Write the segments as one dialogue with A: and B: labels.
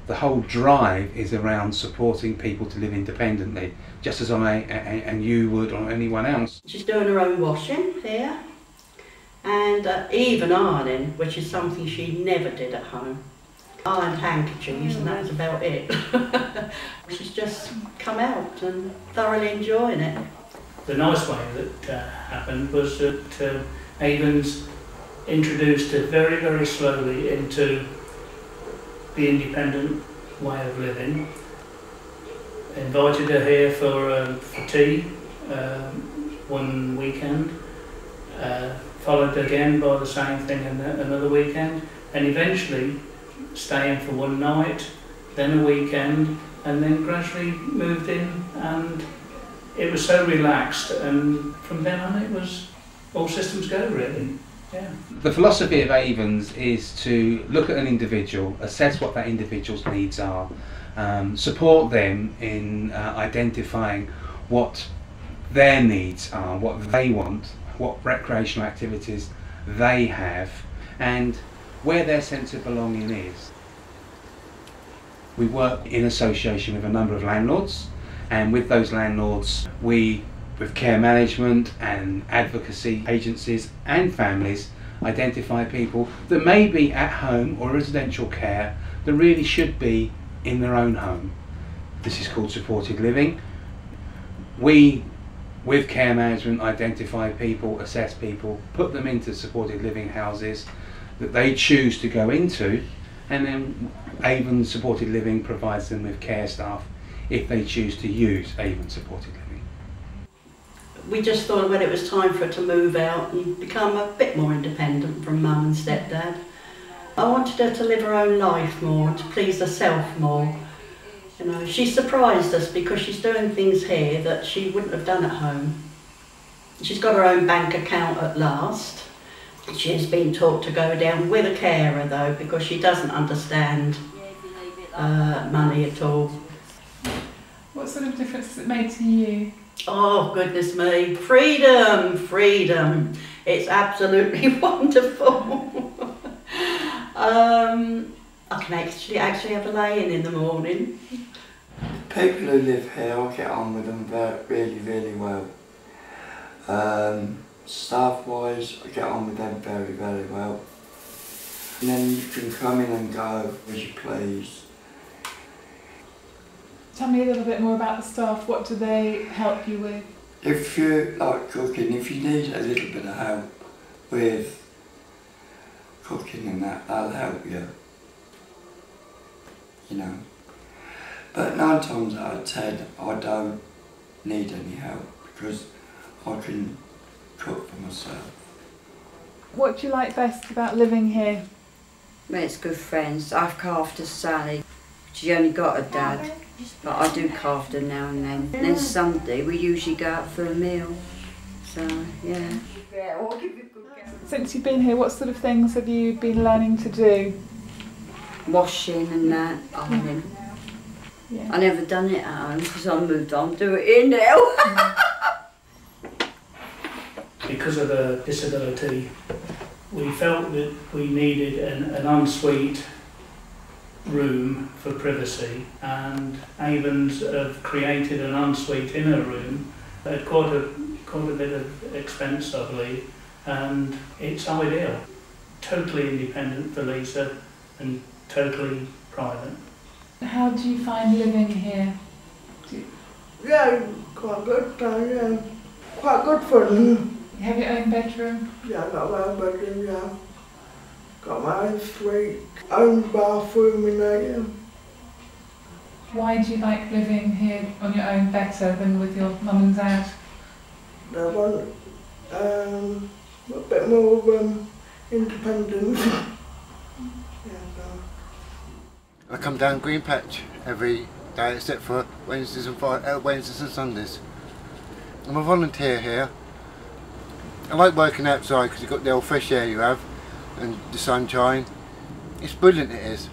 A: the whole drive is around supporting people to live independently, just as I and you would, or anyone else.
B: She's doing her own washing here, and even ironing, which is something she never did at home. Ironed handkerchiefs, and that's about it. She's just come out and thoroughly enjoying it.
C: The nice way that happened was that Avens introduced her very, very slowly into the independent way of living. Invited her here for tea one weekend, followed again by the same thing another weekend, and eventually staying for one night, then a weekend, and then gradually moved in, and it was so relaxed, and from then on it was all systems go, really. Yeah.
A: The philosophy of Avens is to look at an individual, assess what that individual's needs are, support them in identifying what their needs are, what they want, what recreational activities they have, and where their sense of belonging is. We work in association with a number of landlords, and with those landlords we, with care management and advocacy agencies and families, identify people that may be at home or residential care that really should be in their own home. This is called supported living. We, with care management, identify people, assess people, put them into supported living houses that they choose to go into, and then Avens Supported Living provides them with care staff if they choose to use Avens Supported Living.
B: We just thought when it was time for her to move out and become a bit more independent from mum and stepdad. I wanted her to live her own life more, to please herself more. You know, she surprised us because she's doing things here that she wouldn't have done at home. She's got her own bank account at last. She's been taught to go down with a carer though, because she doesn't understand money at all.
D: What sort of difference has it made to you?
B: Oh goodness me, freedom, freedom. It's absolutely wonderful. I can actually have a lay-in the morning.
E: People who live here, I get on with them really, really well. Staff-wise, I get on with them very, very well. And then you can come in and go as you please.
D: Tell me a little bit more about the staff. What do they help you with?
E: If you like cooking, if you need a little bit of help with cooking and that, they'll help you. You know. But 9 times out of 10, I don't need any help because I can cook for myself.
D: What do you like best about living here?
F: Well, it's good friends. I've carved a Sally. She only got a dad, but I do carve her now and then. And then Sunday we usually go out for a meal. So, yeah.
D: Since you've been here, what sort of things have you been learning to do?
F: Washing and that, ironing.
D: Yeah.
F: I never done it at home because I moved on to it here now.
C: Because of the disability, we felt that we needed an ensuite room for privacy, and Avens have created an ensuite in her room at quite a bit of expense, I believe, and it's ideal. Totally independent for Lisa and totally private.
D: How do you find living here?
G: Yeah, quite good, yeah. Quite good fun.
D: You have your own bedroom?
G: Yeah, I've got my own bedroom, yeah. Got my own suite, own bathroom in there, yeah.
D: Why do you like living here on your own better than with your mum and dad?
G: I want a bit more independence. Yeah,
H: I come down Green Patch every day except for Wednesdays and Sundays. I'm a volunteer here. I like working outside because you've got the old fresh air you have and the sunshine. It's brilliant, it is.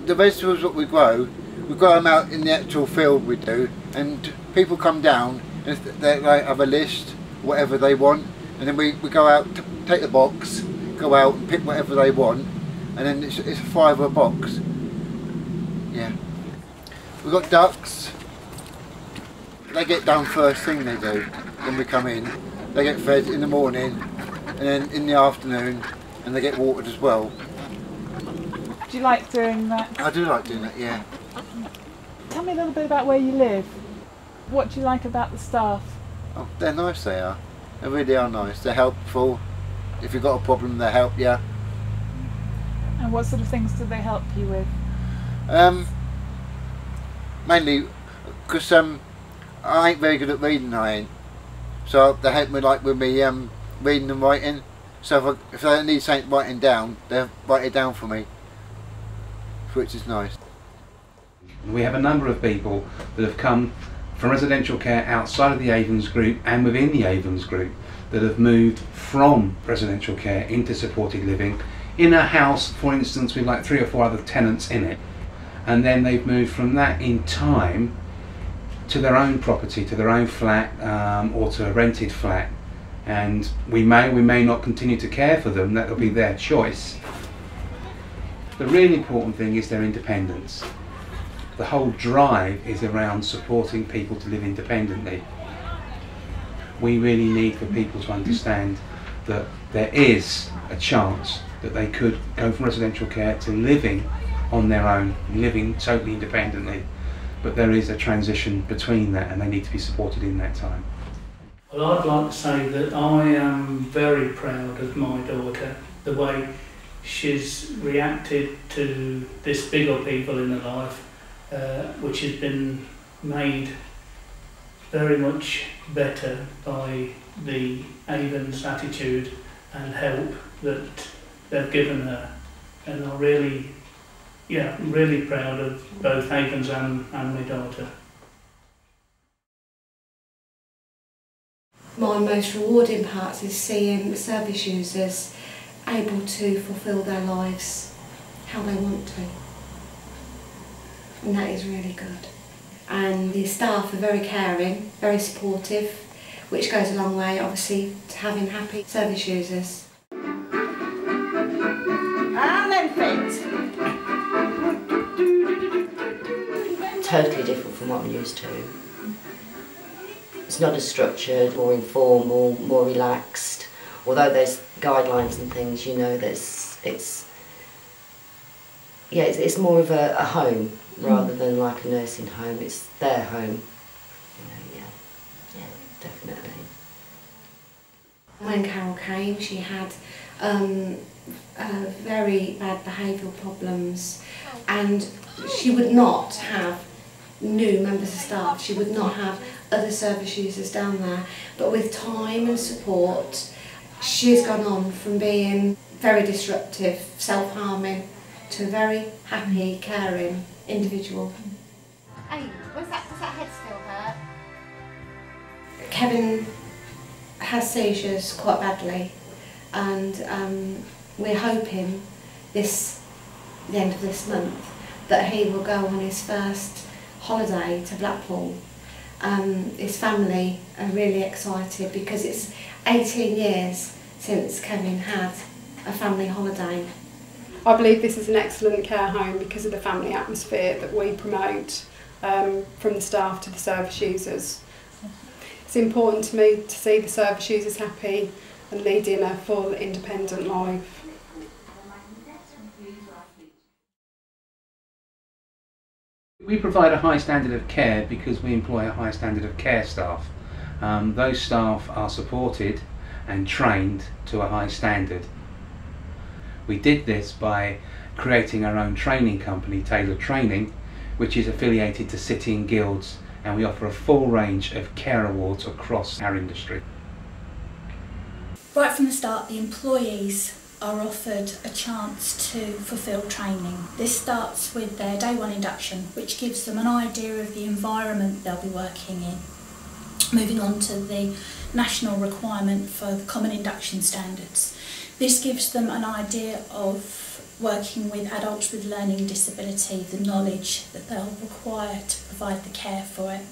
H: The vegetables that we grow them out in the actual field we do, and people come down and they have a list, whatever they want, and then we go out, take the box, go out and pick whatever they want, and then it's a £5 a box, Yeah. We've got ducks. They get done first thing they do when we come in. They get fed in the morning and then in the afternoon, and they get watered as well.
D: Do you like doing that?
H: I do like doing that, yeah.
D: Tell me a little bit about where you live. What do you like about the staff?
H: Oh, they're nice, they are. They really are nice. They're helpful. If you've got a problem, they'll help you.
D: And what sort of things do they help you with?
H: Mainly because I ain't very good at reading, I ain't. So they help me like with me reading and writing. So if I need something writing down, they'll write it down for me, which is nice.
A: We have a number of people that have come from residential care outside of the Avens group and within the Avens group that have moved from residential care into supported living in a house, for instance, with like 3 or 4 other tenants in it, and then they've moved from that in time to their own property, to their own flat, or to a rented flat, and we may not continue to care for them. That will be their choice. The really important thing is their independence. The whole drive is around supporting people to live independently. We really need for people to understand that there is a chance that they could go from residential care to living on their own, living totally independently, but there is a transition between that and they need to be supported in that time.
C: Well, I'd like to say that I am very proud of my daughter, the way she's reacted to this big upheaval in her life, which has been made very much better by the Avens attitude and help that they've given her. And I'm really proud of both Avens and my daughter.
I: My most rewarding part is seeing the service users able to fulfil their lives how they want to. And that is really good. And the staff are very caring, very supportive, which goes a long way, obviously, to having happy service users.
J: And then fit.
K: Totally different from what I'm used to. It's not as structured, more informal, more relaxed. Although there's guidelines and things, you know, it's more of a home rather than like a nursing home. It's their home. You know, yeah, definitely.
I: When Carol came, she had very bad behavioural problems, and she would not have new members of staff. She would not have other service users down there. But with time and support, she's gone on from being very disruptive, self-harming, to a very happy, caring individual.
J: Hey, does that head still hurt?
I: Kevin has seizures quite badly, and we're hoping the end of this month that he will go on his first holiday to Blackpool. His family are really excited because it's 18 years since Kevin had a family holiday.
L: I believe this is an excellent care home because of the family atmosphere that we promote from the staff to the service users. It's important to me to see the service users happy and leading a full independent life.
A: We provide a high standard of care because we employ a high standard of care staff. Those staff are supported and trained to a high standard. We did this by creating our own training company, Tailored Training, which is affiliated to City and Guilds, and we offer a full range of care awards across our industry.
M: Right from the start, the employees are offered a chance to fulfil training. This starts with their day one induction, which gives them an idea of the environment they'll be working in. Moving on to the national requirement for the common induction standards. This gives them an idea of working with adults with learning disability, the knowledge that they'll require to provide the care for it.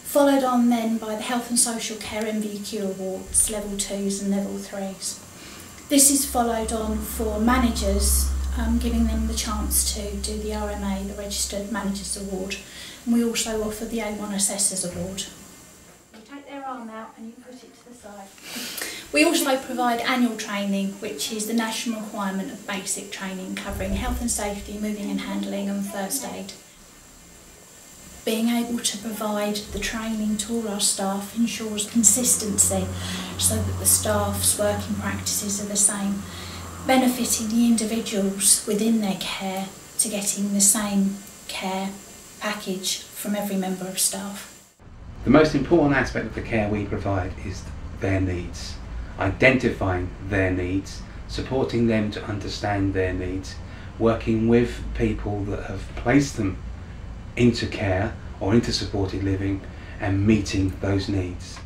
M: Followed on then by the Health and Social Care MVQ Awards, Level 2s and Level 3s. This is followed on for managers giving them the chance to do the RMA, the Registered Managers Award, and we also offer the A1 Assessors Award. You take their arm out and you put it to the side. We also provide annual training, which is the national requirement of basic training covering health and safety, moving and handling and first aid. Being able to provide the training to all our staff ensures consistency so that the staff's working practices are the same, benefiting the individuals within their care to getting the same care package from every member of staff.
A: The most important aspect of the care we provide is their needs. Identifying their needs, supporting them to understand their needs, working with people that have placed them into care or into supported living and meeting those needs.